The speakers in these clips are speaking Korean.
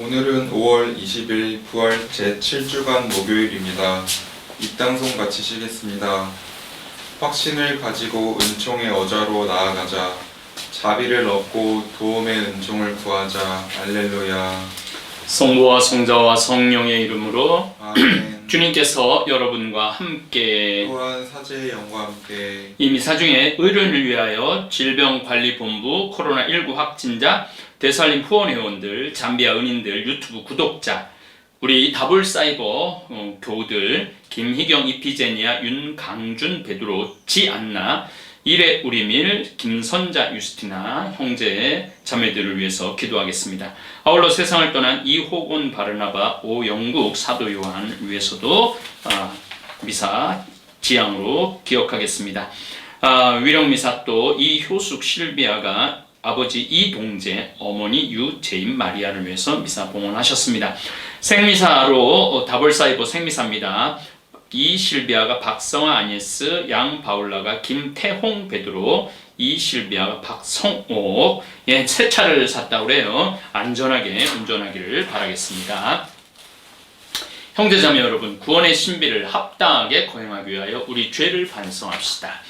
오늘은 5월 20일 부활 제7주간 목요일입니다. 입당송 마치시겠습니다. 확신을 가지고 은총의 어자로 나아가자. 자비를 얻고 도움의 은총을 구하자. 할렐루야. 성부와 성자와 성령의 이름으로 아멘. 주님께서 여러분과 함께 또한 사제의 영과 함께 이 미사중에 의료인을 위하여 질병관리본부 코로나19 확진자 대살림 후원회원들 잠비아 은인들 유튜브 구독자 우리 다볼사이버 교우들 김희경 이피제니아 윤강준 베드로 지안나 이래 우리밀 김선자 유스티나 형제 자매들을 위해서 기도하겠습니다. 아울러 세상을 떠난 이호곤 바르나바 오영국 사도 요한 위해서도 미사 지향으로 기억하겠습니다. 위령미사 또 이효숙 실비아가 아버지 이동재, 어머니 유재임 마리아를 위해서 미사 봉헌하셨습니다. 생미사로 다볼사이버 생미사입니다. 이실비아가 박성아 아니에스, 양바울라가 김태홍 베드로, 이실비아가 박성옥, 새 차를 샀다고 그래요. 안전하게 운전하기를 바라겠습니다. 형제자매 여러분, 구원의 신비를 합당하게 거행하기 위하여 우리 죄를 반성합시다.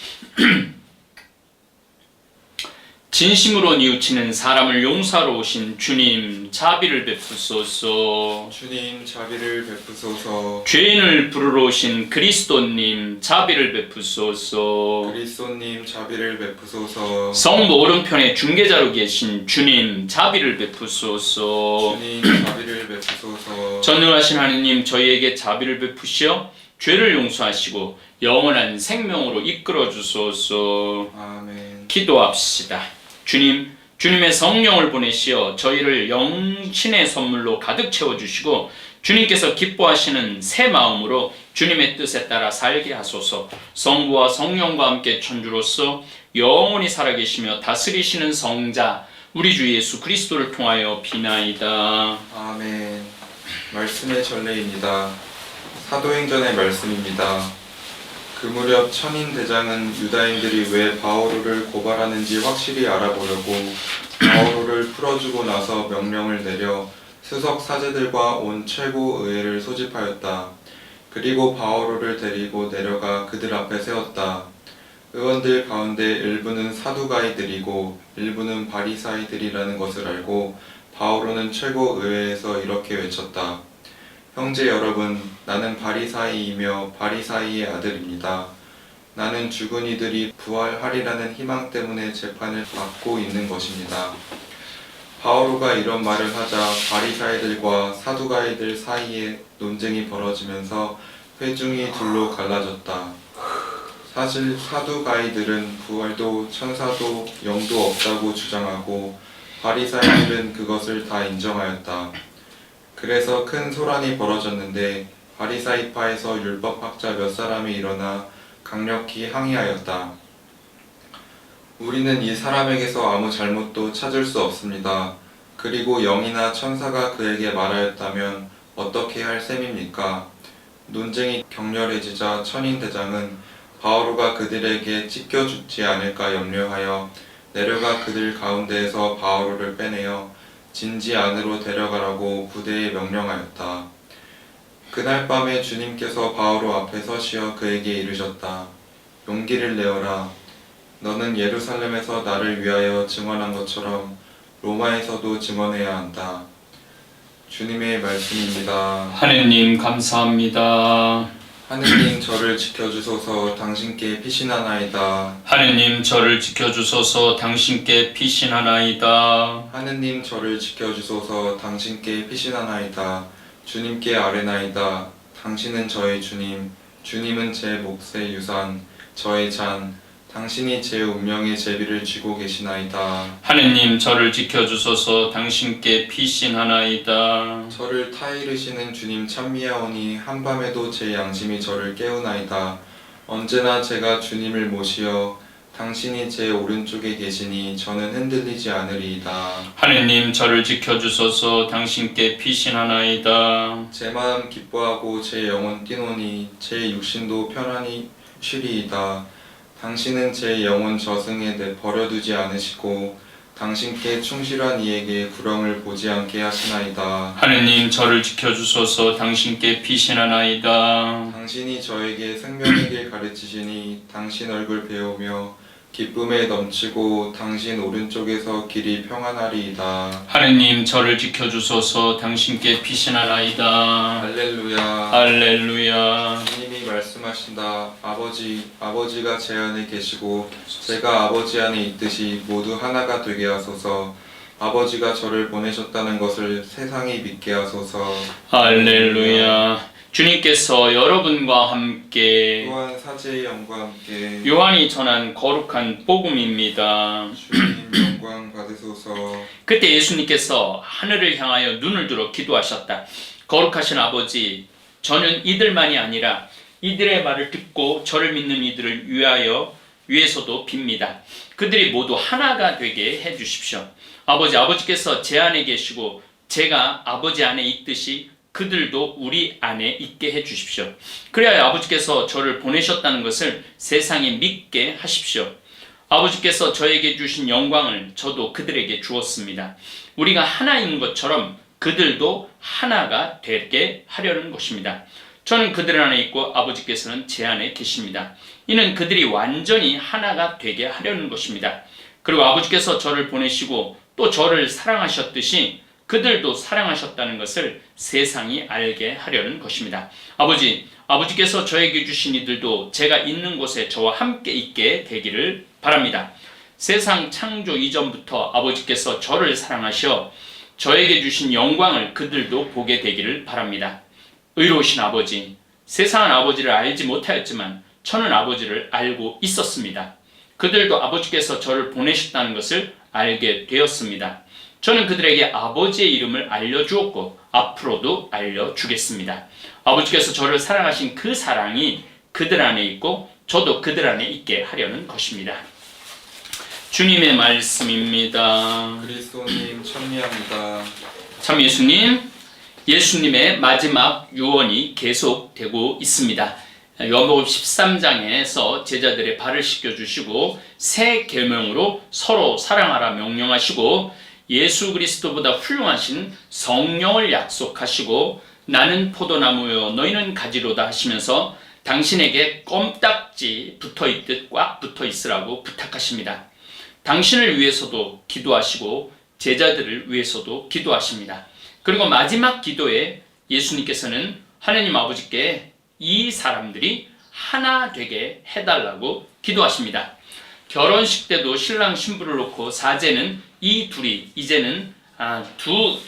진심으로 뉘우치는 사람을 용서하러 오신 주님 자비를 베푸소서. 주님 자비를 베푸소서. 죄인을 부르러 오신 그리스도님 자비를 베푸소서. 그리스도님 자비를 베푸소서. 성모 오른편에 중개자로 계신 주님 자비를 베푸소서. 주님 자비를 베푸소서. 전능하신 하느님 저희에게 자비를 베푸시어 죄를 용서하시고 영원한 생명으로 이끌어 주소서. 아멘. 기도합시다. 주님의 성령을 보내시어 저희를 영신의 선물로 가득 채워주시고 주님께서 기뻐하시는 새 마음으로 주님의 뜻에 따라 살게 하소서. 성부와 성령과 함께 천주로서 영원히 살아계시며 다스리시는 성자 우리 주 예수 그리스도를 통하여 비나이다. 아멘. 말씀의 전례입니다. 사도행전의 말씀입니다. 그 무렵 천인 대장은 유다인들이 왜 바오로를 고발하는지 확실히 알아보려고 바오로를 풀어주고 나서 명령을 내려 수석 사제들과 온 최고 의회를 소집하였다. 그리고 바오로를 데리고 내려가 그들 앞에 세웠다. 의원들 가운데 일부는 사두가이들이고 일부는 바리사이들이라는 것을 알고 바오로는 최고 의회에서 이렇게 외쳤다. 형제 여러분, 나는 바리사이이며 바리사이의 아들입니다. 나는 죽은 이들이 부활하리라는 희망 때문에 재판을 받고 있는 것입니다. 바오로가 이런 말을 하자 바리사이들과 사두가이들 사이에 논쟁이 벌어지면서 회중이 둘로 갈라졌다. 사실 사두가이들은 부활도 천사도 영도 없다고 주장하고 바리사이들은 그것을 다 인정하였다. 그래서 큰 소란이 벌어졌는데 바리사이파에서 율법학자 몇 사람이 일어나 강력히 항의하였다. 우리는 이 사람에게서 아무 잘못도 찾을 수 없습니다. 그리고 영이나 천사가 그에게 말하였다면 어떻게 할 셈입니까? 논쟁이 격렬해지자 천인대장은 바오로가 그들에게 찢겨 죽지 않을까 염려하여 내려가 그들 가운데에서 바오로를 빼내어 진지 안으로 데려가라고 부대에 명령하였다. 그날 밤에 주님께서 바오로 앞에 서시어 그에게 이르셨다. 용기를 내어라. 너는 예루살렘에서 나를 위하여 증언한 것처럼 로마에서도 증언해야 한다. 주님의 말씀입니다. 하느님 감사합니다. 하느님 저를 지켜주소서. 당신께 피신하나이다. 하느님 저를 지켜주소서. 당신께 피신하나이다. 하느님 저를 지켜주소서. 당신께 피신하나이다. 주님께 아뢰나이다. 당신은 저의 주님, 주님은 제 몫의 유산, 저의 잔, 당신이 제 운명의 제비를 쥐고 계시나이다. 하느님 저를 지켜주소서. 당신께 피신하나이다. 저를 타이르시는 주님 찬미하오니 한밤에도 제 양심이 저를 깨우나이다. 언제나 제가 주님을 모시어 당신이 제 오른쪽에 계시니 저는 흔들리지 않으리이다. 하느님 저를 지켜주소서. 당신께 피신하나이다. 제 마음 기뻐하고 제 영혼 뛰노니 제 육신도 편안히 쉬리이다. 당신은 제 영혼 저승에 버려두지 않으시고 당신께 충실한 이에게 구렁을 보지 않게 하시나이다. 하느님 저를 지켜주소서. 당신께 피신하나이다. 당신이 저에게 생명의 길 가르치시니 당신 얼굴 배우며 기쁨에 넘치고 당신 오른쪽에서 길이 평안하리이다. 하느님 저를 지켜주소서. 당신께 피신하나이다. 할렐루야. 할렐루야. 주님이 말씀하신다. 아버지가 제 안에 계시고 제가 아버지 안에 있듯이 모두 하나가 되게 하소서. 아버지가 저를 보내셨다는 것을 세상이 믿게 하소서. 할렐루야. 주님께서 여러분과 함께 또한 사제의 영과 함께 요한이 전한 거룩한 복음입니다. 주님 영광 받으소서. 그때 예수님께서 하늘을 향하여 눈을 들어 기도하셨다. 거룩하신 아버지, 저는 이들만이 아니라 이들의 말을 듣고 저를 믿는 이들을 위해서도 빕니다. 그들이 모두 하나가 되게 해주십시오. 아버지께서 제 안에 계시고 제가 아버지 안에 있듯이 그들도 우리 안에 있게 해주십시오. 그래야 아버지께서 저를 보내셨다는 것을 세상에 믿게 하십시오. 아버지께서 저에게 주신 영광을 저도 그들에게 주었습니다. 우리가 하나인 것처럼 그들도 하나가 되게 하려는 것입니다. 저는 그들 안에 있고 아버지께서는 제 안에 계십니다. 이는 그들이 완전히 하나가 되게 하려는 것입니다. 그리고 아버지께서 저를 보내시고 또 저를 사랑하셨듯이 그들도 사랑하셨다는 것을 세상이 알게 하려는 것입니다. 아버지께서 저에게 주신 이들도 제가 있는 곳에 저와 함께 있게 되기를 바랍니다. 세상 창조 이전부터 아버지께서 저를 사랑하셔 저에게 주신 영광을 그들도 보게 되기를 바랍니다. 의로우신 아버지, 세상은 아버지를 알지 못하였지만 저는 아버지를 알고 있었습니다. 그들도 아버지께서 저를 보내셨다는 것을 알게 되었습니다. 저는 그들에게 아버지의 이름을 알려주었고 앞으로도 알려주겠습니다. 아버지께서 저를 사랑하신 그 사랑이 그들 안에 있고 저도 그들 안에 있게 하려는 것입니다. 주님의 말씀입니다. 그리스도님 찬미합니다. 참 예수님의 마지막 유언이 계속되고 있습니다. 요한복음 13장에서 제자들의 발을 씻겨주시고 새 계명으로 서로 사랑하라 명령하시고 예수 그리스도보다 훌륭하신 성령을 약속하시고 나는 포도나무요 너희는 가지로다 하시면서 당신에게 껌딱지 붙어있듯 꽉 붙어있으라고 부탁하십니다. 당신을 위해서도 기도하시고 제자들을 위해서도 기도하십니다. 그리고 마지막 기도에 예수님께서는 하나님 아버지께 이 사람들이 하나 되게 해달라고 기도하십니다. 결혼식 때도 신랑 신부를 놓고 사제는 이 둘이 이제는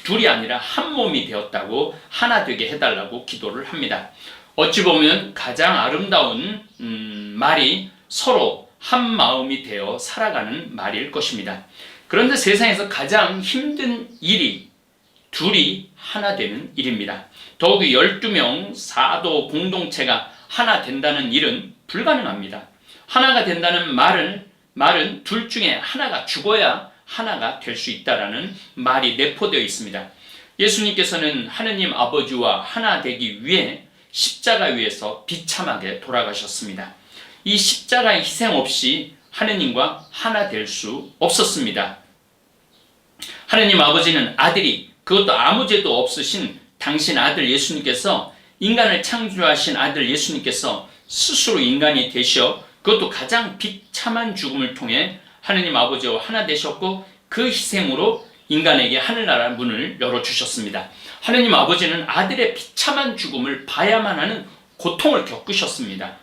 둘이 아니라 한 몸이 되었다고 하나 되게 해달라고 기도를 합니다. 어찌 보면 가장 아름다운 말이 서로 한 마음이 되어 살아가는 말일 것입니다. 그런데 세상에서 가장 힘든 일이 둘이 하나 되는 일입니다. 더욱이 12명 사도 공동체가 하나 된다는 일은 불가능합니다. 하나가 된다는 말은 둘 중에 하나가 죽어야 하나가 될 수 있다라는 말이 내포되어 있습니다. 예수님께서는 하느님 아버지와 하나 되기 위해 십자가 위에서 비참하게 돌아가셨습니다. 이 십자가의 희생 없이 하느님과 하나 될 수 없었습니다. 하느님 아버지는 아들이 그것도 아무 죄도 없으신 당신 아들 예수님께서 인간을 창조하신 아들 예수님께서 스스로 인간이 되셔 그것도 가장 비참한 죽음을 통해 하느님 아버지와 하나 되셨고 그 희생으로 인간에게 하늘나라 문을 열어주셨습니다. 하느님 아버지는 아들의 비참한 죽음을 봐야만 하는 고통을 겪으셨습니다.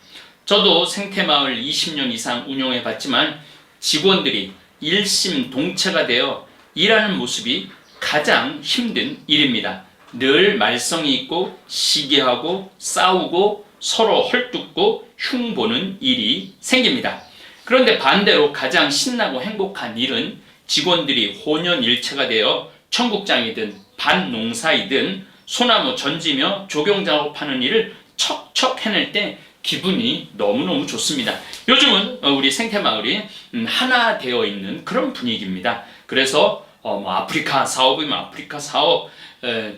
저도 생태마을 20년 이상 운영해 봤지만 직원들이 일심동체가 되어 일하는 모습이 가장 힘든 일입니다. 늘 말썽이 있고 시기하고 싸우고 서로 헐뜯고 흉보는 일이 생깁니다. 그런데 반대로 가장 신나고 행복한 일은 직원들이 혼연일체가 되어 청국장이든 밭농사이든 소나무 전지며 조경작업하는 일을 척척 해낼 때 기분이 너무너무 좋습니다. 요즘은 우리 생태마을이 하나 되어 있는 그런 분위기입니다. 그래서 아프리카 사업이면 아프리카 사업,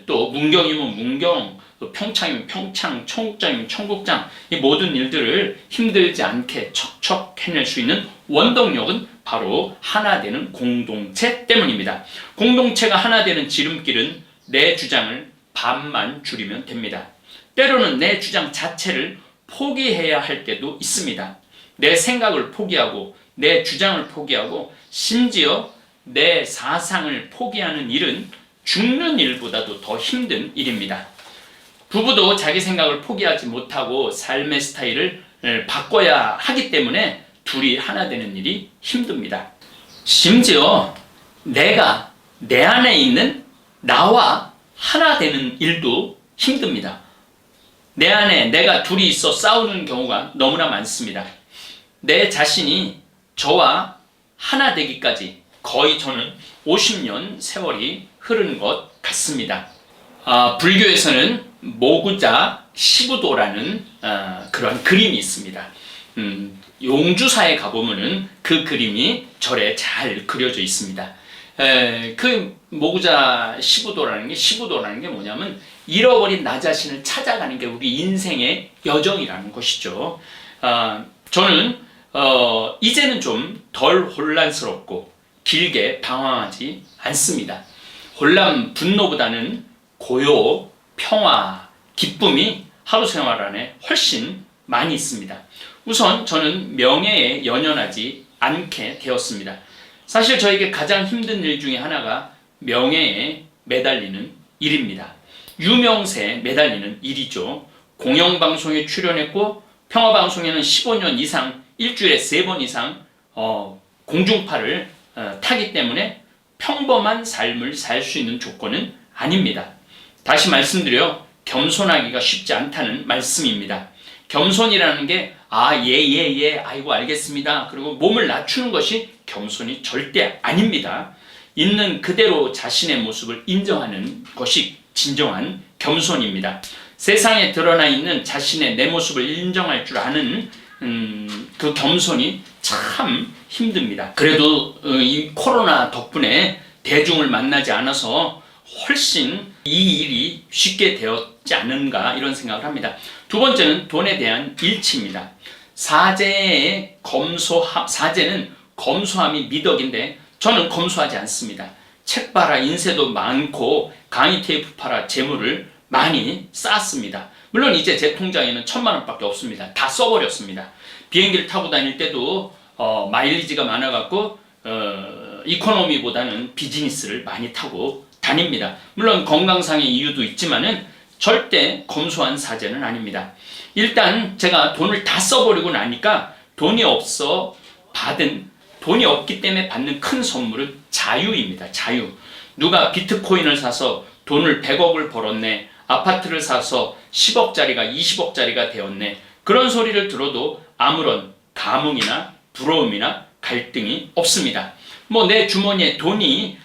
또 문경이면 문경, 평창이면 평창, 청국장이면 청국장, 이 모든 일들을 힘들지 않게 척척 해낼 수 있는 원동력은 바로 하나 되는 공동체 때문입니다. 공동체가 하나 되는 지름길은 내 주장을 반만 줄이면 됩니다. 때로는 내 주장 자체를 포기해야 할 때도 있습니다. 내 생각을 포기하고 내 주장을 포기하고 심지어 내 사상을 포기하는 일은 죽는 일보다도 더 힘든 일입니다. 부부도 자기 생각을 포기하지 못하고 삶의 스타일을 바꿔야 하기 때문에 둘이 하나 되는 일이 힘듭니다. 심지어 내가 내 안에 있는 나와 하나 되는 일도 힘듭니다. 내 안에 내가 둘이 있어 싸우는 경우가 너무나 많습니다. 내 자신이 저와 하나 되기까지 거의 저는 50년 세월이 흐른 것 같습니다. 불교에서는 모구자 시부도라는 그런 그림이 있습니다. 용주사에 가보면은 그 그림이 절에 잘 그려져 있습니다. 그 모구자 시부도라는 게 뭐냐면 잃어버린 나 자신을 찾아가는 게 우리 인생의 여정이라는 것이죠. 저는 이제는 좀 덜 혼란스럽고 길게 방황하지 않습니다. 혼란, 분노보다는 고요, 평화, 기쁨이 하루 생활 안에 훨씬 많이 있습니다. 우선 저는 명예에 연연하지 않게 되었습니다. 사실 저에게 가장 힘든 일 중에 하나가 명예에 매달리는 일입니다. 유명세에 매달리는 일이죠. 공영방송에 출연했고 평화방송에는 15년 이상 일주일에 3번 이상 공중파를 타기 때문에 평범한 삶을 살 수 있는 조건은 아닙니다. 다시 말씀드려 겸손하기가 쉽지 않다는 말씀입니다. 겸손이라는 게 아이고 알겠습니다. 그리고 몸을 낮추는 것이 겸손이 절대 아닙니다. 있는 그대로 자신의 모습을 인정하는 것이 진정한 겸손입니다. 세상에 드러나 있는 자신의 내 모습을 인정할 줄 아는 그 겸손이 참 힘듭니다. 그래도 이 코로나 덕분에 대중을 만나지 않아서 훨씬 이 일이 쉽게 되었지 않은가 이런 생각을 합니다. 두 번째는 돈에 대한 일치입니다. 사제는 검소함이 미덕인데 저는 검소하지 않습니다. 책 봐라 인쇄도 많고 강의 테이프 팔아 재물을 많이 쌓았습니다. 물론 이제 제 통장에는 1,000만 원밖에 없습니다. 다 써버렸습니다. 비행기를 타고 다닐 때도 마일리지가 많아갖고 이코노미보다는 비즈니스를 많이 타고 다닙니다. 물론 건강상의 이유도 있지만은 절대 검소한 사제는 아닙니다. 일단 제가 돈을 다 써버리고 나니까 돈이 없기 때문에 받는 큰 선물은 자유입니다. 자유. 누가 비트코인을 사서 돈을 100억을 벌었네. 아파트를 사서 10억짜리가 20억짜리가 되었네. 그런 소리를 들어도 아무런 감흥이나 부러움이나 갈등이 없습니다. 내 주머니에 돈이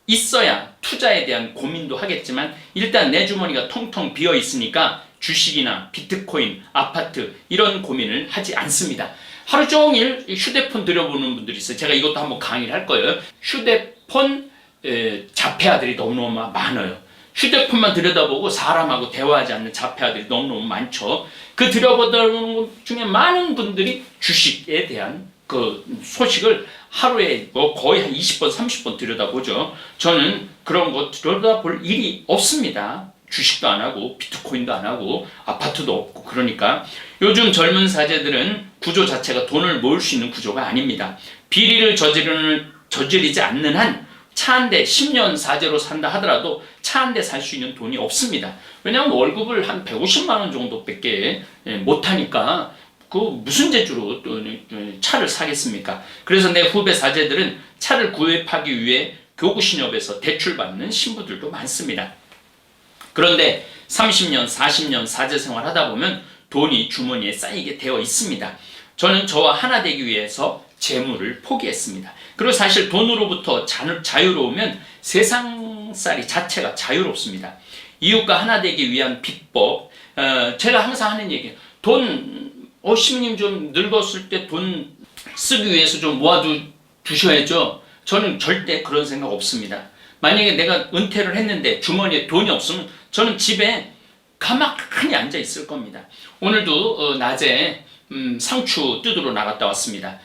있어야 투자에 대한 고민도 하겠지만 일단 내 주머니가 텅텅 비어 있으니까 주식이나 비트코인, 아파트 이런 고민을 하지 않습니다. 하루 종일 휴대폰 들여보는 분들이 있어요. 제가 이것도 한번 강의를 할 거예요. 휴대폰 자폐아들이 너무너무 많아요. 휴대폰만 들여다보고 사람하고 대화하지 않는 자폐아들이 너무너무 많죠. 그 들여다보는 것 중에 많은 분들이 주식에 대한 그 소식을 하루에 거의 한 20번, 30번 들여다보죠. 저는 그런 거 들여다볼 일이 없습니다. 주식도 안 하고 비트코인도 안 하고 아파트도 없고. 그러니까 요즘 젊은 사제들은 구조 자체가 돈을 모을 수 있는 구조가 아닙니다. 비리를 저지르지 않는 한 차 한 대 10년 사제로 산다 하더라도 차 한 대 살 수 있는 돈이 없습니다. 왜냐하면 월급을 한 150만 원 정도밖에 못하니까 그 무슨 재주로 차를 사겠습니까? 그래서 내 후배 사제들은 차를 구입하기 위해 교구신협에서 대출받는 신부들도 많습니다. 그런데 30년, 40년 사제 생활 하다 보면 돈이 주머니에 쌓이게 되어 있습니다. 저는 저와 하나 되기 위해서 재물을 포기했습니다. 그리고 사실 돈으로부터 자유로우면 세상살이 자체가 자유롭습니다. 이웃과 하나 되기 위한 비법, 제가 항상 하는 얘기예요. 시민님 좀 늙었을 때 돈 쓰기 위해서 좀 모아두셔야죠. 저는 절대 그런 생각 없습니다. 만약에 내가 은퇴를 했는데 주머니에 돈이 없으면 저는 집에 가만히 앉아 있을 겁니다. 오늘도 낮에 상추 뜯으러 나갔다 왔습니다.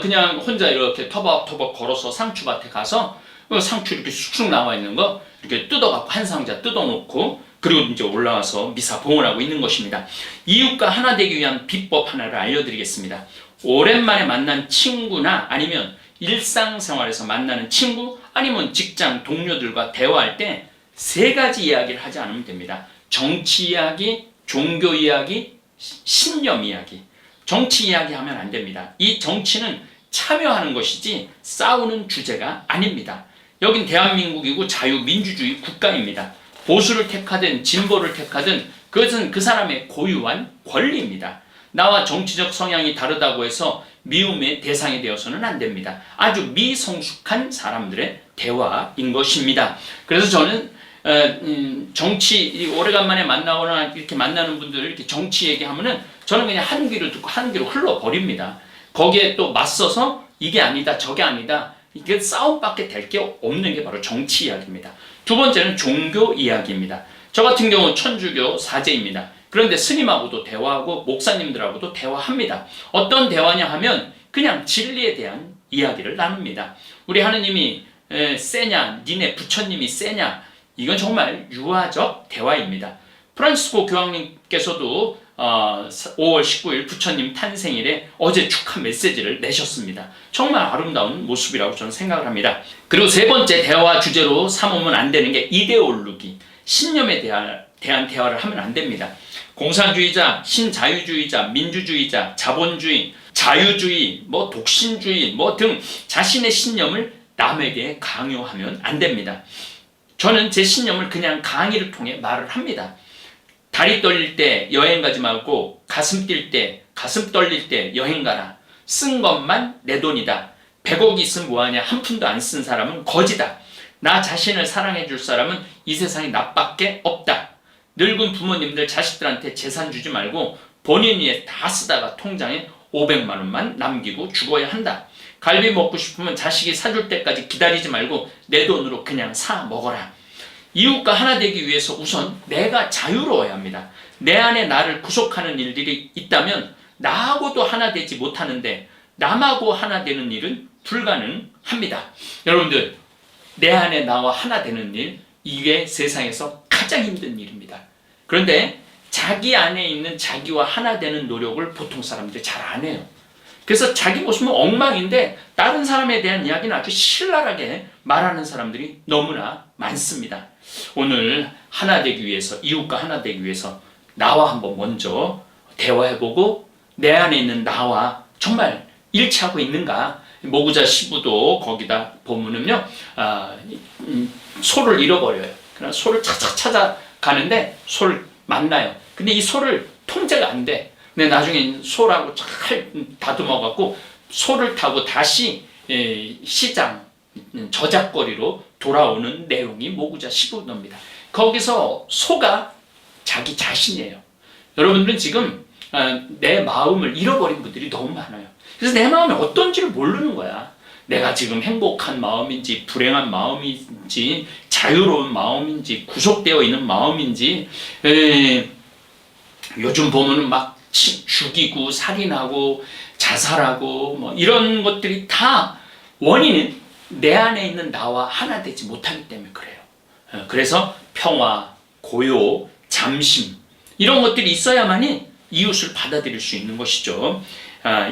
그냥 혼자 이렇게 터벅터벅 걸어서 상추밭에 가서 상추 이렇게 쑥쑥 나와 있는 거 이렇게 뜯어갖고 한 상자 뜯어놓고 그리고 이제 올라와서 미사 봉헌하고 있는 것입니다. 이웃과 하나 되기 위한 비법 하나를 알려드리겠습니다. 오랜만에 만난 친구나 아니면 일상생활에서 만나는 친구 아니면 직장 동료들과 대화할 때 세 가지 이야기를 하지 않으면 됩니다. 정치 이야기, 종교 이야기, 신념 이야기. 정치 이야기 하면 안 됩니다. 이 정치는 참여하는 것이지 싸우는 주제가 아닙니다. 여긴 대한민국이고 자유민주주의 국가입니다. 보수를 택하든 진보를 택하든 그것은 그 사람의 고유한 권리입니다. 나와 정치적 성향이 다르다고 해서 미움의 대상이 되어서는 안 됩니다. 아주 미성숙한 사람들의 대화인 것입니다. 그래서 저는 정치 오래간만에 만나거나 이렇게 만나는 분들 이렇게 정치 얘기하면은 저는 그냥 한 귀를 듣고 한 귀로 흘러버립니다. 거기에 또 맞서서 이게 아니다 저게 아니다 이게 싸움밖에 될 게 없는 게 바로 정치 이야기입니다. 두 번째는 종교 이야기입니다. 저 같은 경우 천주교 사제입니다. 그런데 스님하고도 대화하고 목사님들하고도 대화합니다. 어떤 대화냐 하면 그냥 진리에 대한 이야기를 나눕니다. 우리 하느님이 세냐 니네 부처님이 세냐 이건 정말 유아적 대화입니다. 프란치스코 교황님께서도 5월 19일 부처님 탄생일에 어제 축하 메시지를 내셨습니다. 정말 아름다운 모습이라고 저는 생각을 합니다. 그리고 세 번째 대화 주제로 삼으면 안 되는 게 이데올로기, 신념에 대한 대화를 하면 안 됩니다. 공산주의자, 신자유주의자, 민주주의자, 자본주의, 자유주의, 독신주의 등 자신의 신념을 남에게 강요하면 안 됩니다. 저는 제 신념을 그냥 강의를 통해 말을 합니다. 다리 떨릴 때 여행 가지 말고 가슴 뛸 때, 가슴 떨릴 때 여행 가라. 쓴 것만 내 돈이다. 100억이 있으면 뭐하냐. 한 푼도 안 쓴 사람은 거지다. 나 자신을 사랑해 줄 사람은 이 세상에 나밖에 없다. 늙은 부모님들 자식들한테 재산 주지 말고 본인 위에 다 쓰다가 통장에 500만 원만 남기고 죽어야 한다. 갈비 먹고 싶으면 자식이 사줄 때까지 기다리지 말고 내 돈으로 그냥 사 먹어라. 이웃과 하나 되기 위해서 우선 내가 자유로워야 합니다. 내 안에 나를 구속하는 일들이 있다면 나하고도 하나 되지 못하는데 남하고 하나 되는 일은 불가능합니다. 여러분들 내 안에 나와 하나 되는 일 이게 세상에서 가장 힘든 일입니다. 그런데 자기 안에 있는 자기와 하나 되는 노력을 보통 사람들이 잘 안 해요. 그래서 자기 모습은 엉망인데 다른 사람에 대한 이야기는 아주 신랄하게 말하는 사람들이 너무나 많습니다. 오늘 하나 되기 위해서 이웃과 하나 되기 위해서 나와 한번 먼저 대화해보고 내 안에 있는 나와 정말 일치하고 있는가. 모구자 시부도 거기다 보면은요 소를 잃어버려요. 그러나 소를 찾아가는데 소를 만나요. 근데 이 소를 통제가 안 돼. 근데 나중에 소라고 잘 다듬어갖고 소를 타고 다시 시장 저작거리로 돌아오는 내용이 모구자 시부도입니다. 거기서 소가 자기 자신이에요. 여러분들은 지금 내 마음을 잃어버린 분들이 너무 많아요. 그래서 내 마음이 어떤지를 모르는 거야. 내가 지금 행복한 마음인지 불행한 마음인지 자유로운 마음인지 구속되어 있는 마음인지 요즘 보면은 막 죽이고 살인하고 자살하고 이런 것들이 다 원인은 내 안에 있는 나와 하나 되지 못하기 때문에 그래요. 그래서 평화, 고요, 잠심 이런 것들이 있어야만이 이웃을 받아들일 수 있는 것이죠.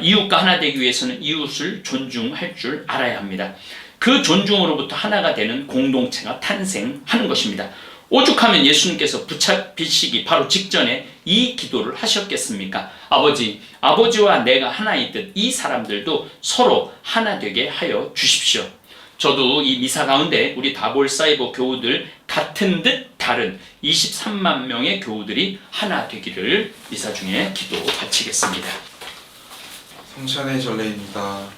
이웃과 하나 되기 위해서는 이웃을 존중할 줄 알아야 합니다. 그 존중으로부터 하나가 되는 공동체가 탄생하는 것입니다. 오죽하면 예수님께서 부차비시기 바로 직전에 이 기도를 하셨겠습니까? 아버지와 내가 하나이듯 이 사람들도 서로 하나 되게 하여 주십시오. 저도 이 미사 가운데 우리 다볼 사이버 교우들 같은 듯 다른 23만 명의 교우들이 하나 되기를 미사 중에 기도 바치겠습니다. 성찬의 전례입니다.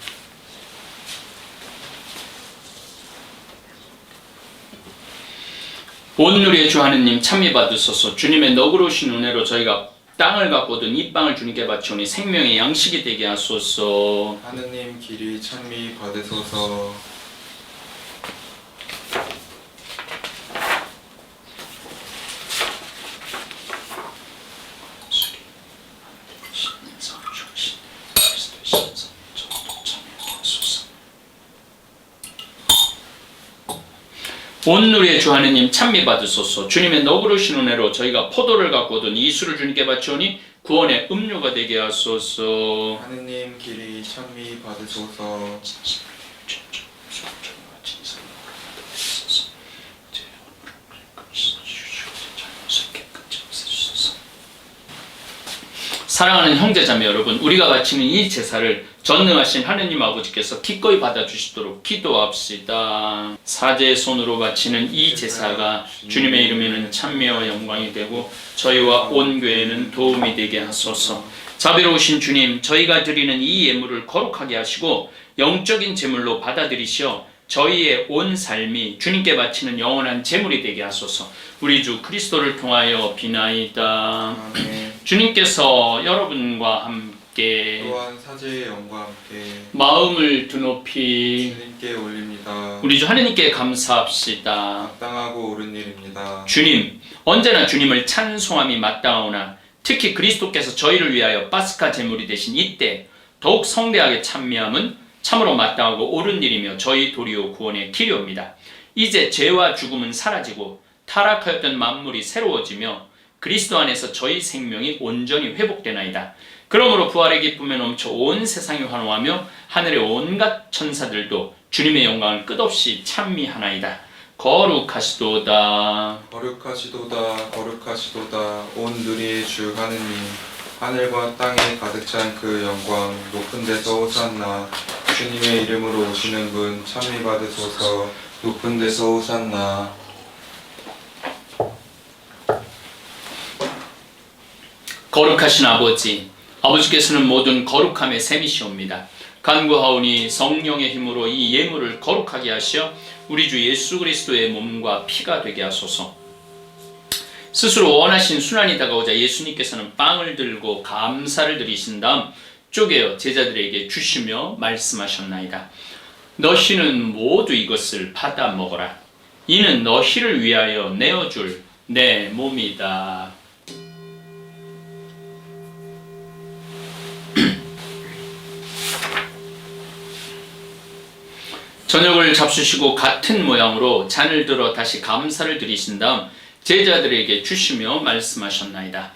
온누리의 주 하느님 참미 받으소서. 주님의 너그러우신 은혜로 저희가 땅을 갖고든 이 빵을 주님께 바치오니 생명의 양식이 되게 하소서. 하느님 길이 찬미 받으소서. 온누리의 주 하느님 찬미 받으소서. 주님의 너그러우신 은혜로 저희가 포도를 갖고 얻은 이 술을 주님께 바치오니 구원의 음료가 되게 하소서. 하느님 길이 찬미 받으소서. 사랑하는 형제자매 여러분, 우리가 바치는 이 제사를 전능하신 하느님 아버지께서 기꺼이 받아주시도록 기도합시다. 사제의 손으로 바치는 이 제사가 주님의 이름에는 찬미와 영광이 되고 저희와 온 교회는 도움이 되게 하소서. 자비로우신 주님, 저희가 드리는 이 예물을 거룩하게 하시고 영적인 제물로 받아들이시어 저희의 온 삶이 주님께 바치는 영원한 제물이 되게 하소서. 우리 주 그리스도를 통하여 비나이다. 아멘. 주님께서 여러분과 함께 또한 사제의 영과 함께 마음을 드높이 주님께 올립니다. 우리 주 하느님께 감사합시다. 마땅하고 옳은 일입니다. 주님, 언제나 주님을 찬송함이 마땅하오나 특히 그리스도께서 저희를 위하여 파스카 제물이 되신 이때 더욱 성대하게 찬미함은 참으로 마땅하고 옳은 일이며 저희 도리오 구원의 길이옵니다. 이제 죄와 죽음은 사라지고 타락하였던 만물이 새로워지며 그리스도 안에서 저희 생명이 온전히 회복되나이다. 그러므로 부활의 기쁨에 넘쳐 온 세상이 환호하며 하늘의 온갖 천사들도 주님의 영광을 끝없이 찬미하나이다. 거룩하시도다. 거룩하시도다. 거룩하시도다. 온 누리의 주 하느님, 하늘과 땅에 가득 찬 그 영광, 높은 데서 호산나. 주님의 이름으로 오시는 분 찬미 받으소서. 높은 데서 호산나. 거룩하신 아버지, 아버지께서는 모든 거룩함의 셈이시옵니다. 간구하오니 성령의 힘으로 이 예물을 거룩하게 하시어 우리 주 예수 그리스도의 몸과 피가 되게 하소서. 스스로 원하신 순환이 다가오자 예수님께서는 빵을 들고 감사를 드리신 다음 쪼개어 제자들에게 주시며 말씀하셨나이다. 너희는 모두 이것을 받아 먹어라. 이는 너희를 위하여 내어줄 내 몸이다. 저녁을 잡수시고 같은 모양으로 잔을 들어 다시 감사를 드리신 다음 제자들에게 주시며 말씀하셨나이다.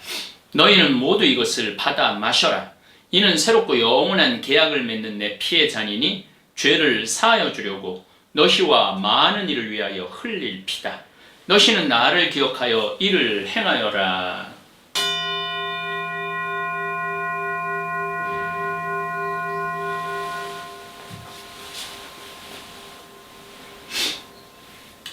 너희는 모두 이것을 받아 마셔라. 이는 새롭고 영원한 계약을 맺는 내 피의 잔이니 죄를 사하여 주려고 너희와 많은 이를 위하여 흘릴 피다. 너희는 나를 기억하여 이를 행하여라.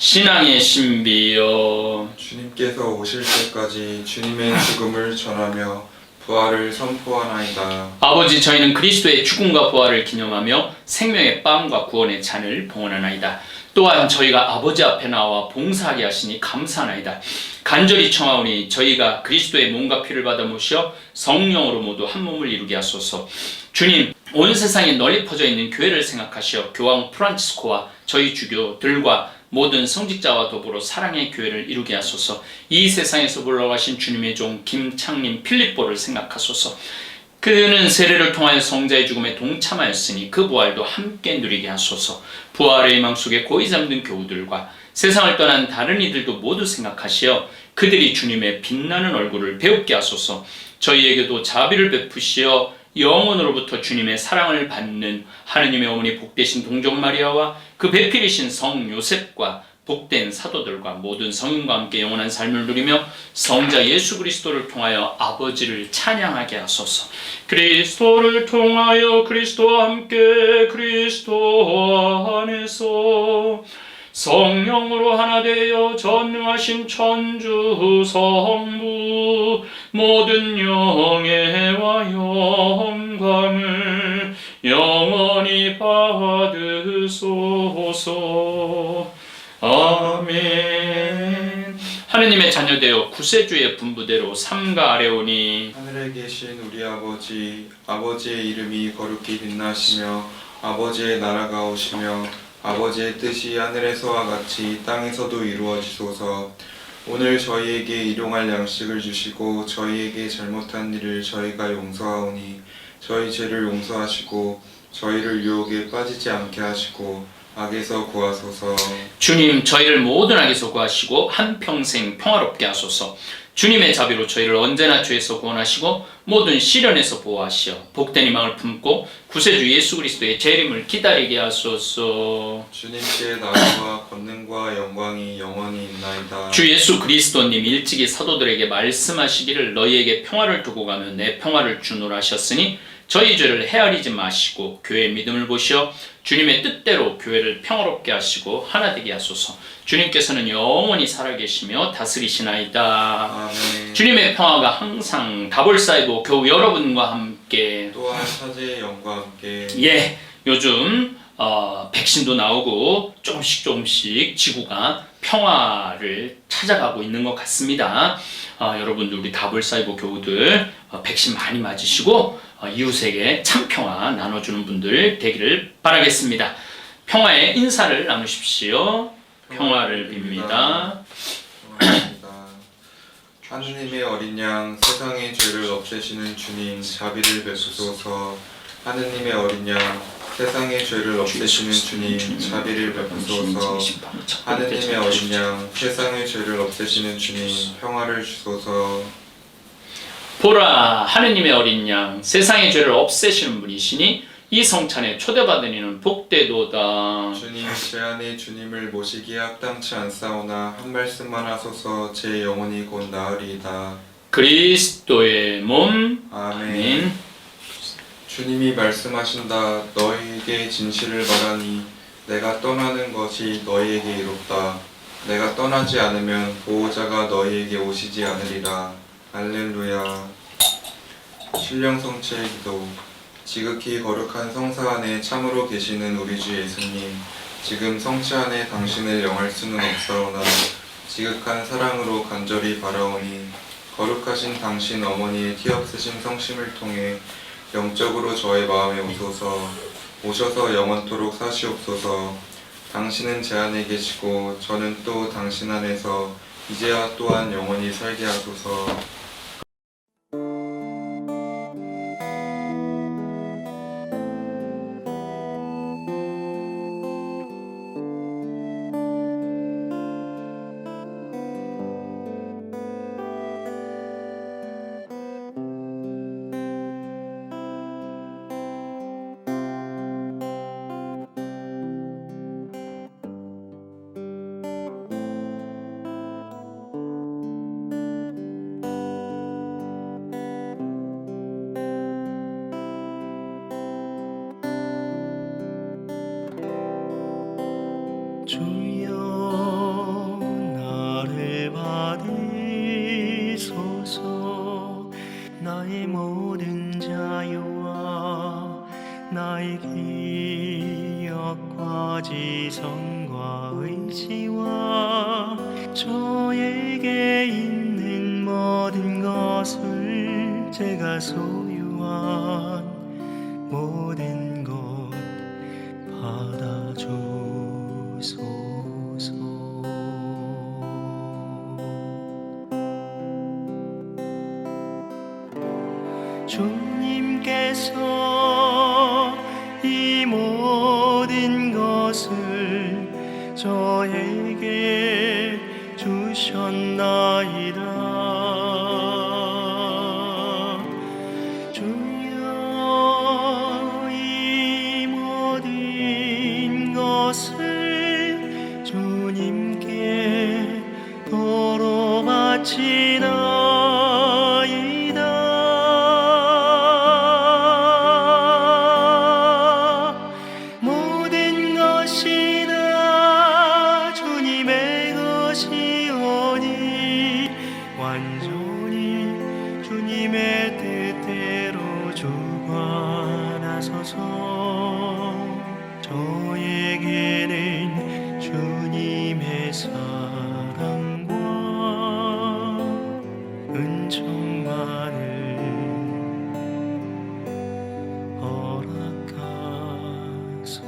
신앙의 신비여, 주님께서 오실 때까지 주님의 죽음을 전하며 부활을 선포하나이다. 아버지, 저희는 그리스도의 죽음과 부활을 기념하며 생명의 빵과 구원의 잔을 봉헌하나이다. 또한 저희가 아버지 앞에 나와 봉사하게 하시니 감사하나이다. 간절히 청하오니 저희가 그리스도의 몸과 피를 받아 모시어 성령으로 모두 한 몸을 이루게 하소서. 주님, 온 세상에 널리 퍼져 있는 교회를 생각하시어 교황 프란치스코와 저희 주교들과 모든 성직자와 더불어 사랑의 교회를 이루게 하소서. 이 세상에서 물러가신 주님의 종 김창림 필립보를 생각하소서. 그는 세례를 통하여 성자의 죽음에 동참하였으니 그 부활도 함께 누리게 하소서. 부활의 희망 속에 고이 잠든 교우들과 세상을 떠난 다른 이들도 모두 생각하시어 그들이 주님의 빛나는 얼굴을 배웁게 하소서. 저희에게도 자비를 베푸시어 영원으로부터 주님의 사랑을 받는 하느님의 어머니 복되신 동정 마리아와 그 배필이신 성 요셉과 복된 사도들과 모든 성인과 함께 영원한 삶을 누리며 성자 예수 그리스도를 통하여 아버지를 찬양하게 하소서. 그리스도를 통하여 그리스도와 함께 그리스도 안에서 성령으로 하나 되어 전능하신 천주 성부 모든 영예와 영광을 영원히 받으소서. 아멘. 하느님의 자녀되어 구세주의 분부대로 삼가 아뢰오니 하늘에 계신 우리 아버지, 아버지의 이름이 거룩히 빛나시며 아버지의 나라가 오시며 아버지의 뜻이 하늘에서와 같이 땅에서도 이루어지소서. 오늘 저희에게 일용할 양식을 주시고 저희에게 잘못한 일을 저희가 용서하오니 저희 죄를 용서하시고 저희를 유혹에 빠지지 않게 하시고 악에서 구하소서. 주님, 저희를 모든 악에서 구하시고 한평생 평화롭게 하소서. 주님의 자비로 저희를 언제나 죄에서 구원하시고 모든 시련에서 보호하시어 복된 희망을 품고 구세주 예수 그리스도의 재림을 기다리게 하소서. 주님께 나라와 권능과 영광이 영원히 있나이다. 주 예수 그리스도님 일찍이 사도들에게 말씀하시기를 너희에게 평화를 두고 가며 내 평화를 주노라 하셨으니 저희 죄를 헤아리지 마시고 교회의 믿음을 보시어 주님의 뜻대로 교회를 평화롭게 하시고 하나 되게 하소서. 주님께서는 영원히 살아계시며 다스리시나이다. 아멘. 주님의 평화가 항상 다볼사이보 교우 여러분과 함께. 또한 사제의 영과 함께. 예, 요즘 백신도 나오고 조금씩 지구가 평화를 찾아가고 있는 것 같습니다. 여러분들 우리 다볼사이보 교우들 백신 많이 맞으시고 이웃에게 참 평화 나눠주는 분들 되기를 바라겠습니다. 평화의 인사를 나누십시오. 평화를 빕니다. 하느님의 어린 양 세상의 죄를 없애시는 주님 자비를 베푸소서. 하느님의 어린 양 세상의 죄를 없애시는 주님 자비를 베푸소서. 하느님의 어린 양 세상의 죄를 없애시는 주님 평화를 주소서. 보라, 하느님의 어린 양 세상의 죄를 없애시는 분이시니 이 성찬에 초대받은 이는 복되도다. 주님, 제 안에 주님을 모시기에 합당치 않사오나 한 말씀만 하소서. 제 영혼이 곧 나으리이다. 그리스도의 몸. 아멘. 주님이 말씀하신다. 너희에게 진실을 말하니 내가 떠나는 것이 너희에게 이롭다. 내가 떠나지 않으면 보호자가 너희에게 오시지 않으리라. 할렐루야. 신령 성체의 기도. 지극히 거룩한 성사 안에 참으로 계시는 우리 주 예수님, 지금 성체 안에 당신을 영할 수는 없사오나 지극한 사랑으로 간절히 바라오니 거룩하신 당신 어머니의 티 없으신 성심을 통해 영적으로 저의 마음에 오셔서 영원토록 사시옵소서. 당신은 제 안에 계시고 저는 또 당신 안에서 이제와 또한 영원히 살게 하소서. 주여 나를 받으소서. 나의 모든 자유와 나의 기억과 지성과 의지와 저에게 있는 모든 것을 제가 소유한 모든 것 받아주소서. 주님께서 이 모든 것을 저에게 주셨나이다. 주여 이 모든 것을 주님께 도로 바치나이다. 모든 것이 다 주님의 것이오니 완전히 주님의 뜻대로 주관하소서. 저에게는 주님의 사랑과 은총만을 허락하소서.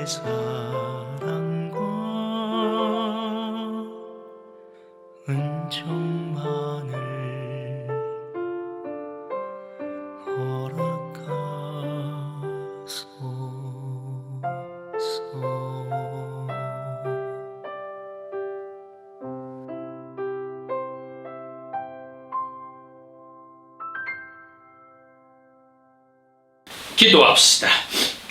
주님의 사랑과 은총만을 허락하소서. 기도합시다.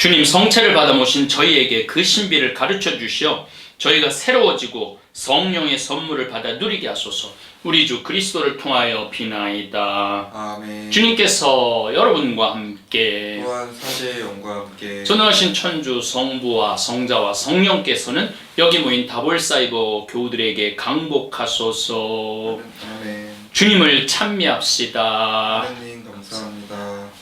주님, 성체를 받아 모신 저희에게 그 신비를 가르쳐 주시어 저희가 새로워지고 성령의 선물을 받아 누리게 하소서. 우리 주 그리스도를 통하여 비나이다. 아멘. 주님께서 여러분과 함께 또한 사제의 영과 함께 전능하신 천주 성부와 성자와 성령께서는 여기 모인 다볼사이버 교우들에게 강복하소서. 아멘. 주님을 찬미합시다. 하나님 감사합니다.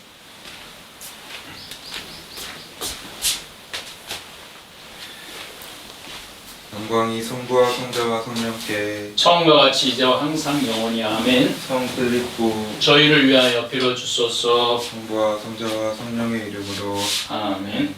영광이 성부와 성자와 성령께 처음과 같이 이제와 항상 영원히 아멘. 성필립보 저희를 위하여 빌어주소서. 성부와 성자와 성령의 이름으로 아멘.